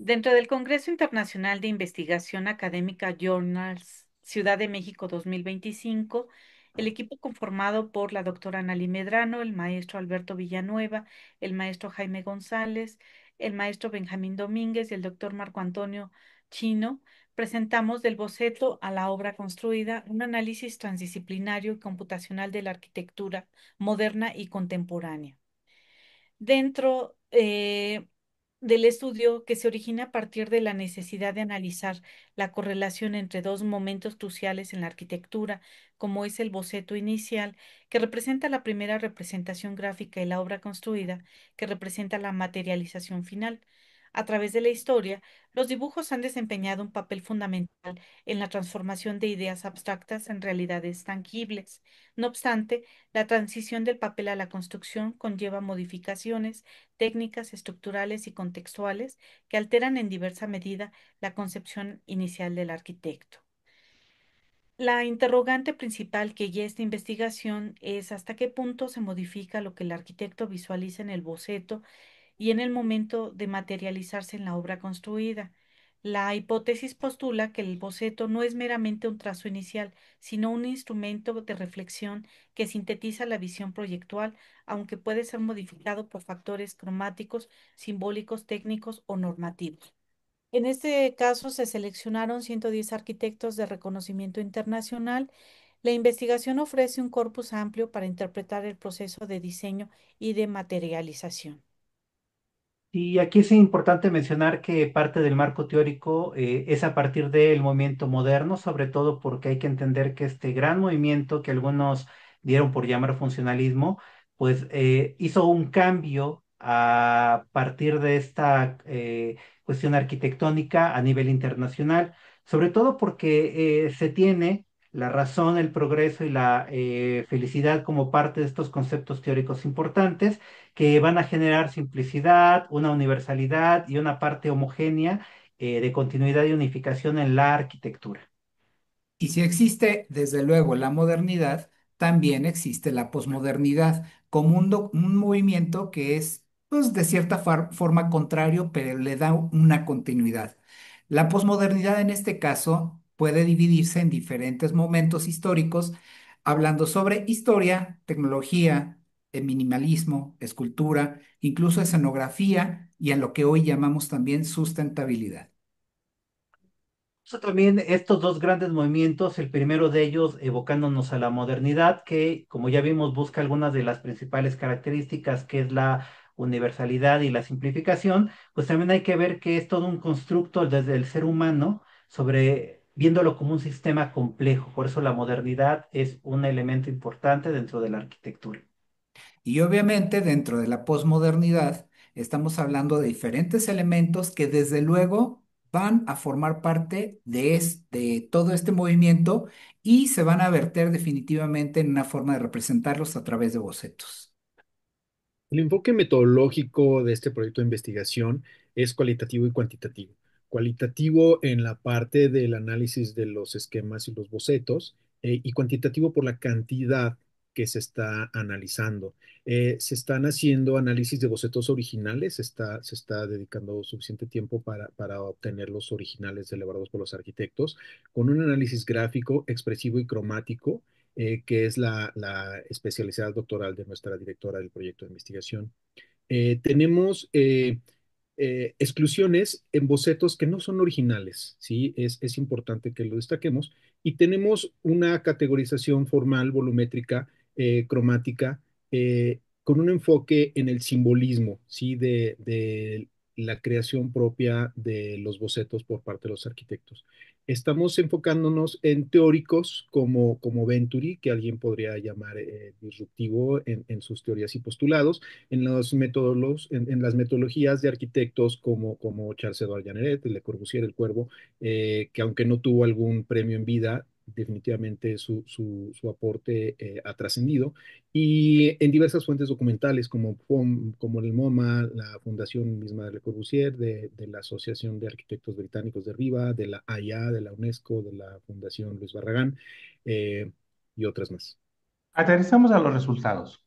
Dentro del Congreso Internacional de Investigación Académica Journals Ciudad de México 2025, el equipo conformado por la doctora Analí Medrano, el maestro Alberto Villanueva, el maestro Jaime González, el maestro Benjamín Domínguez y el doctor Marco Antonio Chino, presentamos del boceto a la obra construida un análisis transdisciplinario y computacional de la arquitectura moderna y contemporánea dentro del estudio que se origina a partir de la necesidad de analizar la correlación entre dos momentos cruciales en la arquitectura, como es el boceto inicial, que representa la primera representación gráfica y la obra construida, que representa la materialización final. A través de la historia, los dibujos han desempeñado un papel fundamental en la transformación de ideas abstractas en realidades tangibles. No obstante, la transición del papel a la construcción conlleva modificaciones técnicas, estructurales y contextuales que alteran en diversa medida la concepción inicial del arquitecto. La interrogante principal que guía esta investigación es hasta qué punto se modifica lo que el arquitecto visualiza en el boceto y en el momento de materializarse en la obra construida. La hipótesis postula que el boceto no es meramente un trazo inicial, sino un instrumento de reflexión que sintetiza la visión proyectual, aunque puede ser modificado por factores cromáticos, simbólicos, técnicos o normativos. En este caso se seleccionaron 110 arquitectos de reconocimiento internacional. La investigación ofrece un corpus amplio para interpretar el proceso de diseño y de materialización. Y aquí es importante mencionar que parte del marco teórico es a partir del movimiento moderno, sobre todo porque hay que entender que este gran movimiento que algunos dieron por llamar funcionalismo, pues hizo un cambio a partir de esta cuestión arquitectónica a nivel internacional, sobre todo porque se tiene la razón, el progreso y la felicidad como parte de estos conceptos teóricos importantes que van a generar simplicidad, una universalidad y una parte homogénea de continuidad y unificación en la arquitectura. Y si existe, desde luego, la modernidad, también existe la posmodernidad, como un movimiento que es, pues, de cierta forma contrario, pero le da una continuidad. La posmodernidad, en este caso, puede dividirse en diferentes momentos históricos, hablando sobre historia, tecnología, minimalismo, escultura, incluso escenografía y en lo que hoy llamamos también sustentabilidad. Eso también estos dos grandes movimientos, el primero de ellos evocándonos a la modernidad, que como ya vimos busca algunas de las principales características, que es la universalidad y la simplificación, pues también hay que ver que es todo un constructo desde el ser humano sobre viéndolo como un sistema complejo. Por eso la modernidad es un elemento importante dentro de la arquitectura. Y obviamente dentro de la posmodernidad estamos hablando de diferentes elementos que desde luego van a formar parte de todo este movimiento y se van a verter definitivamente en una forma de representarlos a través de bocetos. El enfoque metodológico de este proyecto de investigación es cualitativo y cuantitativo. Cualitativo en la parte del análisis de los esquemas y los bocetos, y cuantitativo por la cantidad que se está analizando. Se están haciendo análisis de bocetos originales, se está dedicando suficiente tiempo para obtener los originales elaborados por los arquitectos, con un análisis gráfico, expresivo y cromático, que es la especialidad doctoral de nuestra directora del proyecto de investigación. Tenemos exclusiones en bocetos que no son originales, ¿sí? Es importante que lo destaquemos. Y tenemos una categorización formal, volumétrica, cromática, con un enfoque en el simbolismo, ¿sí? De la creación propia de los bocetos por parte de los arquitectos. Estamos enfocándonos en teóricos como Venturi, que alguien podría llamar disruptivo en sus teorías y postulados, en los métodos, en las metodologías de arquitectos como Charles-Édouard Jeanneret, Le Corbusier, El Cuervo, que aunque no tuvo algún premio en vida, definitivamente su aporte ha trascendido, y en diversas fuentes documentales como el MoMA, la Fundación misma de Le Corbusier, de la Asociación de Arquitectos Británicos de Riva, de la AIA, de la UNESCO, de la Fundación Luis Barragán, eh, y otras más. Aterrizamos a los resultados.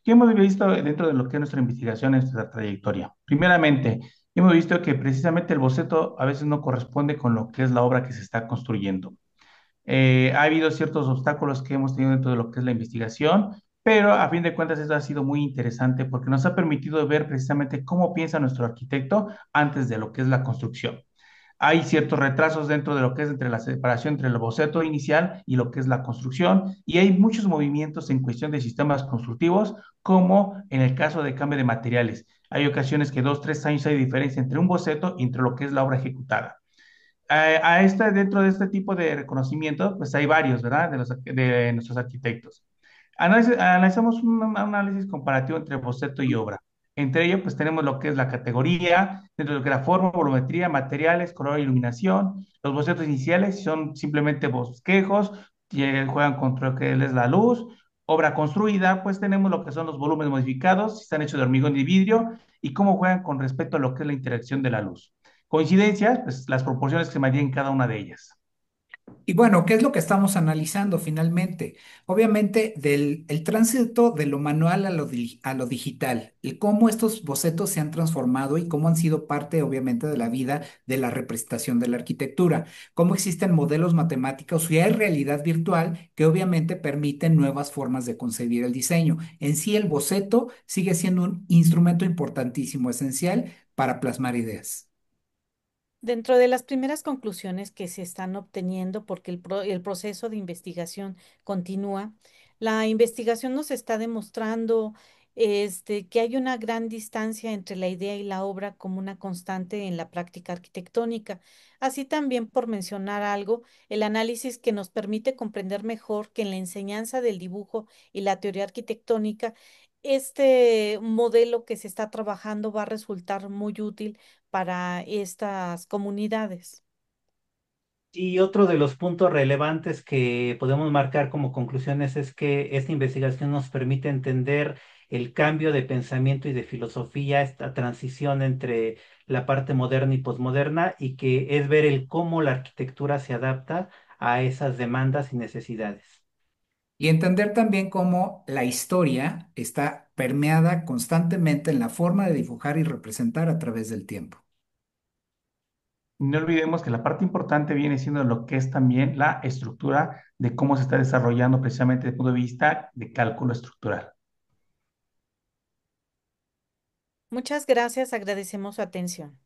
¿Qué hemos visto dentro de lo que es nuestra investigación, nuestra trayectoria? Primeramente, y hemos visto que precisamente el boceto a veces no corresponde con lo que es la obra que se está construyendo. Ha habido ciertos obstáculos que hemos tenido dentro de lo que es la investigación, pero a fin de cuentas esto ha sido muy interesante porque nos ha permitido ver precisamente cómo piensa nuestro arquitecto antes de lo que es la construcción. Hay ciertos retrasos dentro de lo que es entre la separación entre el boceto inicial y lo que es la construcción, y hay muchos movimientos en cuestión de sistemas constructivos, como en el caso de cambio de materiales. Hay ocasiones que 2, 3 años hay diferencia entre un boceto y entre lo que es la obra ejecutada. Dentro de este tipo de reconocimiento, pues hay varios, ¿verdad? De nuestros arquitectos. Analizamos un análisis comparativo entre boceto y obra. Entre ellos, pues tenemos lo que es la categoría, dentro de lo que es la forma, volumetría, materiales, color, iluminación. Los bocetos iniciales son simplemente bosquejos, que juegan contra lo que es la luz. Obra construida, pues tenemos lo que son los volúmenes modificados, si están hechos de hormigón y vidrio, y cómo juegan con respecto a lo que es la interacción de la luz. Coincidencias, pues las proporciones que se medían en cada una de ellas. Y bueno, ¿qué es lo que estamos analizando finalmente? Obviamente, el tránsito de lo manual a lo digital, y cómo estos bocetos se han transformado y cómo han sido parte, obviamente, de la vida de la representación de la arquitectura, cómo existen modelos matemáticos y hay realidad virtual que obviamente permiten nuevas formas de concebir el diseño. En sí, el boceto sigue siendo un instrumento importantísimo, esencial para plasmar ideas. Dentro de las primeras conclusiones que se están obteniendo, porque el proceso de investigación continúa, la investigación nos está demostrando que hay una gran distancia entre la idea y la obra como una constante en la práctica arquitectónica. Así también, por mencionar algo, el análisis que nos permite comprender mejor que en la enseñanza del dibujo y la teoría arquitectónica, este modelo que se está trabajando va a resultar muy útil para estas comunidades. Y otro de los puntos relevantes que podemos marcar como conclusiones es que esta investigación nos permite entender el cambio de pensamiento y de filosofía, esta transición entre la parte moderna y posmoderna, y que es ver el cómo la arquitectura se adapta a esas demandas y necesidades. Y entender también cómo la historia está permeada constantemente en la forma de dibujar y representar a través del tiempo. No olvidemos que la parte importante viene siendo lo que es también la estructura de cómo se está desarrollando precisamente desde el punto de vista de cálculo estructural. Muchas gracias, agradecemos su atención.